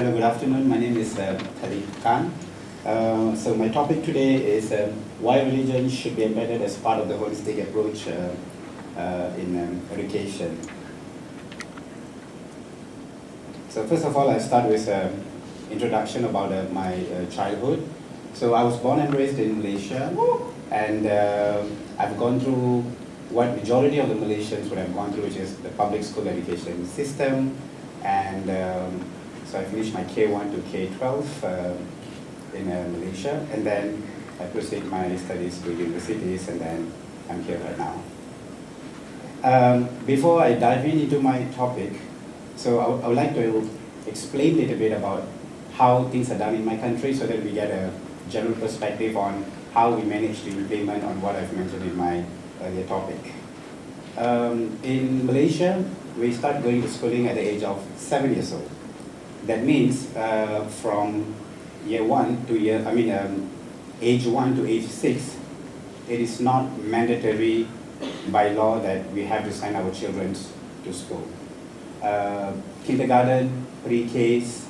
Hello, good afternoon. My name is Kalim. So my topic today is why religion should be embedded as part of the holistic approach in education. So first of all, I start with introduction about my childhood. So I was born and raised in Malaysia, and I've gone through what majority of the Malaysians would have gone through, which is the public school education system. And so I finished my K1 to K12 in Malaysia, and then I proceeded my studies to universities, and then I'm here right now. Before I dive into my topic, so I would like to explain a little bit about how things are done in my country so that we get a general perspective on how we manage to implement on what I've mentioned in my earlier topic. In Malaysia, we start going to schooling at the age of 7 years old. That means from age 1 to age 6, it is not mandatory by law that we have to send our children to school. Kindergarten, pre-Ks,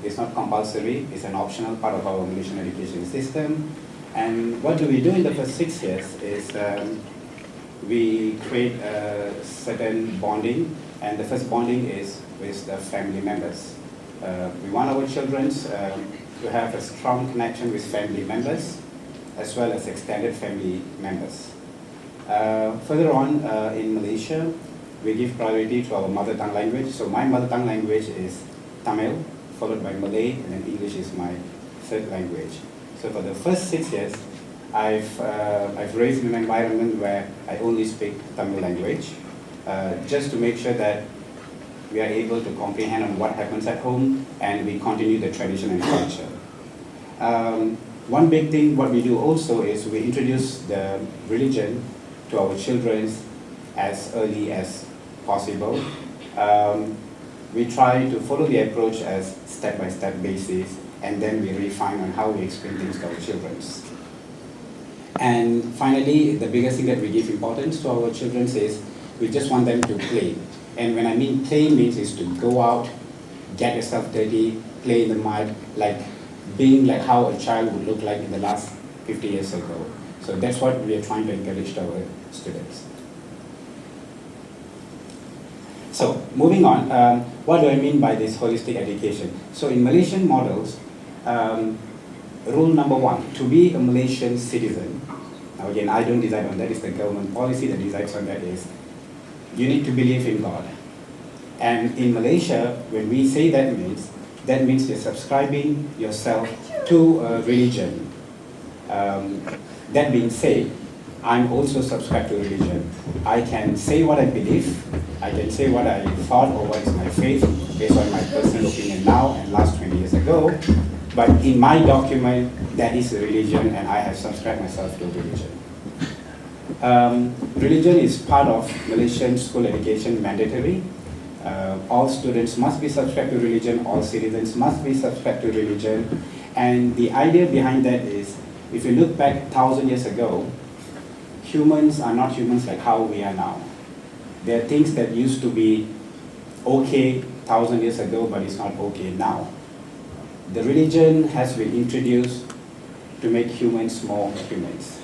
it's not compulsory, it's an optional part of our Malaysian education system. And what do we do in the first 6 years is we create a certain bonding, and the first bonding is with the family members. We want our children to have a strong connection with family members as well as extended family members. Further on in Malaysia, we give priority to our mother tongue language. So my mother tongue language is Tamil, followed by Malay, and then English is my third language. So for the first 6 years, I've raised in an environment where I only speak Tamil language, just to make sure that we are able to comprehend on what happens at home, and we continue the tradition and culture. One big thing what we do also is we introduce the religion to our children as early as possible. We try to follow the approach as step-by-step basis, and then we refine on how we explain things to our children. And finally, the biggest thing that we give importance to our children is we just want them to play. And when I mean play means is to go out, get yourself dirty, play in the mud, like being like how a child would look like in the last 50 years ago. So that's what we are trying to encourage to our students. So moving on, what do I mean by this holistic education? So in Malaysian models, rule number 1, to be a Malaysian citizen, now again I don't decide on that, it's the government policy that decides on that, is you need to believe in God. And in Malaysia, when we say that means you're subscribing yourself to a religion. That being said, I'm also subscribed to religion. I can say what I believe, I can say what I thought or what is my faith based on my personal opinion now and last 20 years ago, but in my document, that is a religion, and I have subscribed myself to religion. Religion is part of Malaysian school education, mandatory. All students must be subscribed to religion, all citizens must be subscribed to religion. And the idea behind that is, if you look back 1,000 years ago, humans are not humans like how we are now. There are things that used to be okay 1,000 years ago, but it's not okay now. The religion has been introduced to make humans more humans.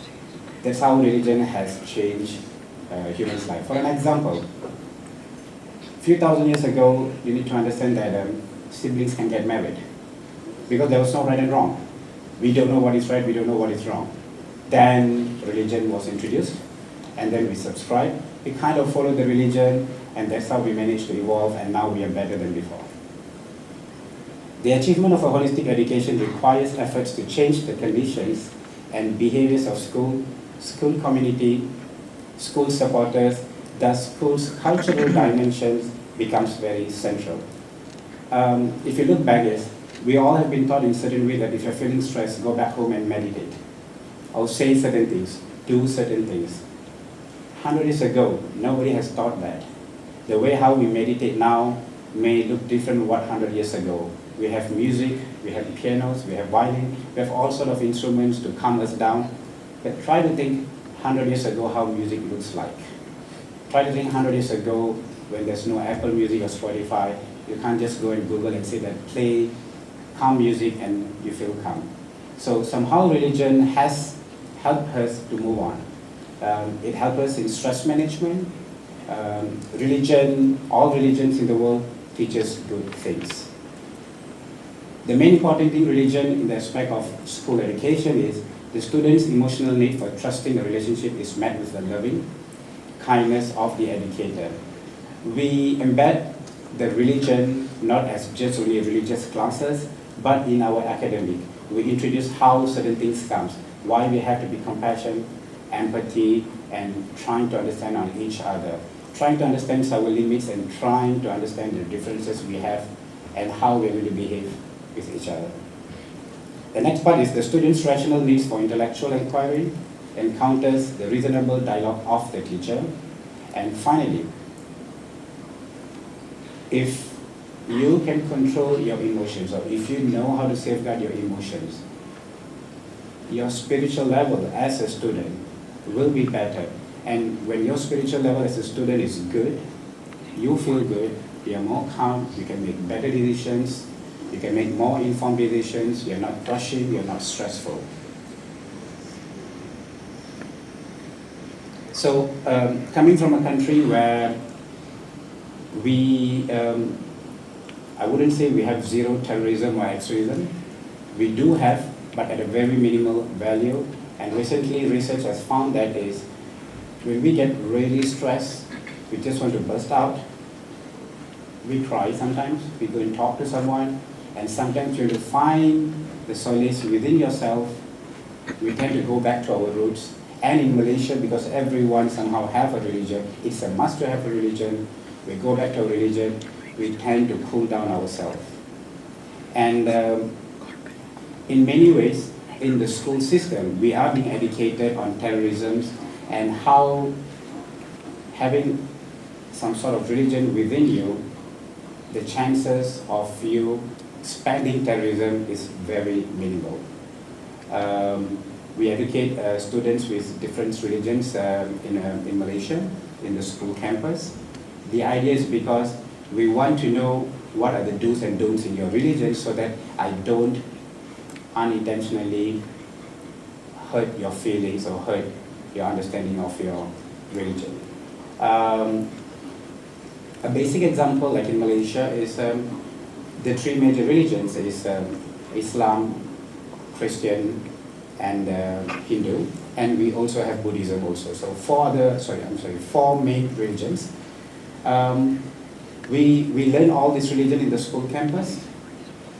That's how religion has changed humans' life. For an example, a few thousand years ago, you need to understand that siblings can get married because there was no right and wrong. We don't know what is right, we don't know what is wrong. Then religion was introduced, and then we subscribed. We kind of followed the religion, and that's how we managed to evolve, and now we are better than before. The achievement of a holistic education requires efforts to change the conditions and behaviors of school community, school supporters. Thus, school's cultural dimensions becomes very central. If you look back, we all have been taught in a certain way that if you're feeling stressed, go back home and meditate. Or say certain things, do certain things. 100 years ago, nobody has taught that. The way how we meditate now may look different from what 100 years ago. We have music, we have pianos, we have violin, we have all sorts of instruments to calm us down. But try to think 100 years ago how music looks like. Try to think 100 years ago when there's no Apple Music or Spotify, You can't just go and Google and say that play calm music and you feel calm. So somehow religion has helped us to move on. It helps us in stress management. All religions in the world teaches good things. The main important thing religion in the aspect of school education is the student's emotional need for trusting a relationship is met with the loving kindness of the educator. We embed the religion not as just only religious classes, but in our academic. We introduce how certain things come, why we have to be compassionate, empathy, and trying to understand on each other. Trying to understand our limits and trying to understand the differences we have and how we're going to behave with each other. The next part is the student's rational needs for intellectual inquiry encounters the reasonable dialogue of the teacher. And finally, if you can control your emotions, or if you know how to safeguard your emotions, your spiritual level as a student will be better. And when your spiritual level as a student is good, you feel good, you're more calm, you can make better decisions, you can make more informed decisions, you're not rushing, you're not stressful. So, coming from a country where I wouldn't say we have zero terrorism or extremism. We do have, but at a very minimal value. And recently, research has found that is, when we get really stressed, we just want to burst out. We cry sometimes, we go and talk to someone, and sometimes you have to find the solace within yourself. We tend to go back to our roots. And in Malaysia, because everyone somehow have a religion, it's a must to have a religion. We go back to our religion, we tend to cool down ourselves. And in many ways, in the school system, we are being educated on terrorism and how having some sort of religion within you, the chances of you spreading terrorism is very minimal. We educate students with different religions in Malaysia, in the school campus. The idea is because we want to know what are the do's and don'ts in your religion so that I don't unintentionally hurt your feelings or hurt your understanding of your religion. A basic example, like in Malaysia, is the three major religions is Islam, Christian, and Hindu, and we also have Buddhism also. So four main religions. We learn all this religion in the school campus.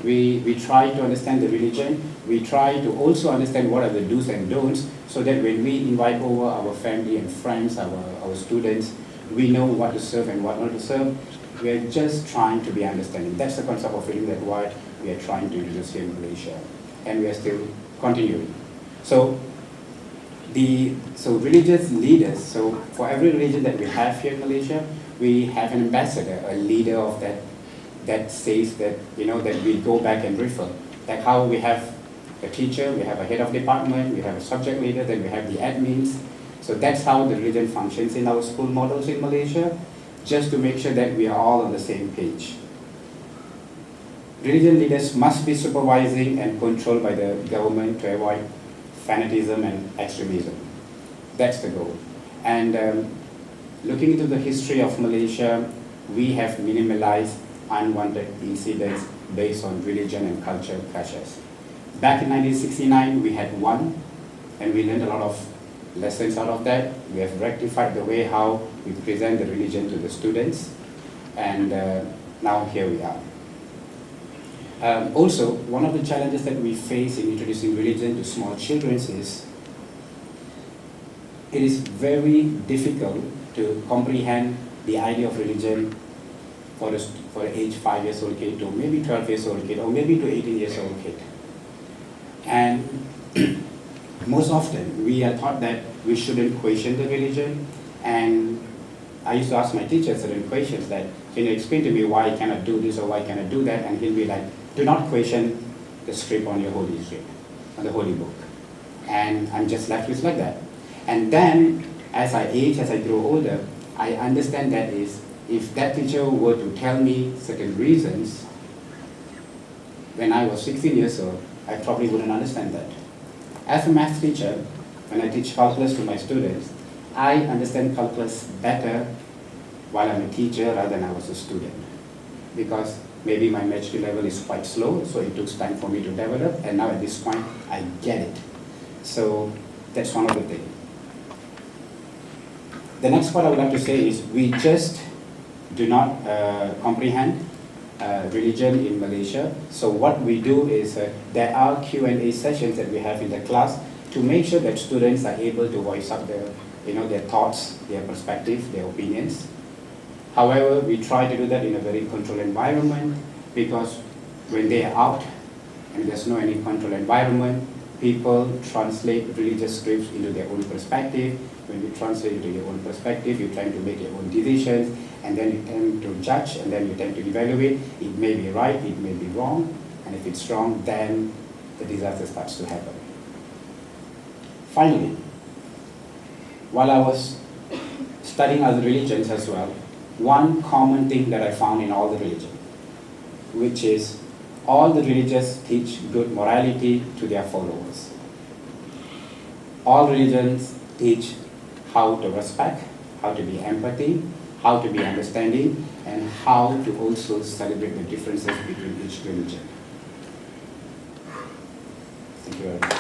We try to understand the religion. We try to also understand what are the do's and don'ts, so that when we invite over our family and friends, our students, we know what to serve and what not to serve. We are just trying to be understanding. That's the concept of religion that what we are trying to introduce here in Malaysia, and we are still continuing. So religious leaders. So for every religion that we have here in Malaysia, we have an ambassador, a leader of that says that that we go back and refer. Like how we have a teacher, we have a head of department, we have a subject leader, then we have the admins. So that's how the religion functions in our school models in Malaysia, just to make sure that we are all on the same page. Religion leaders must be supervising and controlled by the government to avoid fanatism and extremism. That's the goal. And looking into the history of Malaysia, we have minimalized unwanted incidents based on religion and culture clashes. Back in 1969, we had one, and we learned a lot of lessons out of that. We have rectified the way how we present the religion to the students, and now here we are. Also, one of the challenges that we face in introducing religion to small children is it is very difficult to comprehend the idea of religion for the age 5 years old kid to maybe 12 years old kid or maybe to 18 years old kid. And most often we are taught that we shouldn't question the religion, and I used to ask my teacher certain questions that, can you explain to me why I cannot do this or why I cannot do that, and he'll be like, do not question the script on your holy script, on the holy book. And I'm just left with like that. And then as I age, as I grow older, I understand that is if that teacher were to tell me certain reasons, when I was 16 years old, I probably wouldn't understand that. As a math teacher, when I teach calculus to my students, I understand calculus better while I'm a teacher rather than I was a student. Because maybe my maturity level is quite slow, so it took time for me to develop, and now at this point, I get it. So that's one of the things. The next part I would like to say is we just do not comprehend religion in Malaysia. So what we do is there are Q&A sessions that we have in the class to make sure that students are able to voice up their thoughts, their perspective, their opinions. However, we try to do that in a very controlled environment, because when they are out and there's no any controlled environment, people translate religious scripts into their own perspective. When you translate into your own perspective, you tend to make your own decisions, and then you tend to judge, and then you tend to evaluate. It may be right, it may be wrong, and if it's wrong, then the disaster starts to happen. Finally, while I was studying other religions as well, one common thing that I found in all the religions, which is all the religions teach good morality to their followers. All religions teach how to respect, how to be empathy, how to be understanding, and how to also celebrate the differences between each religion. Thank you very much.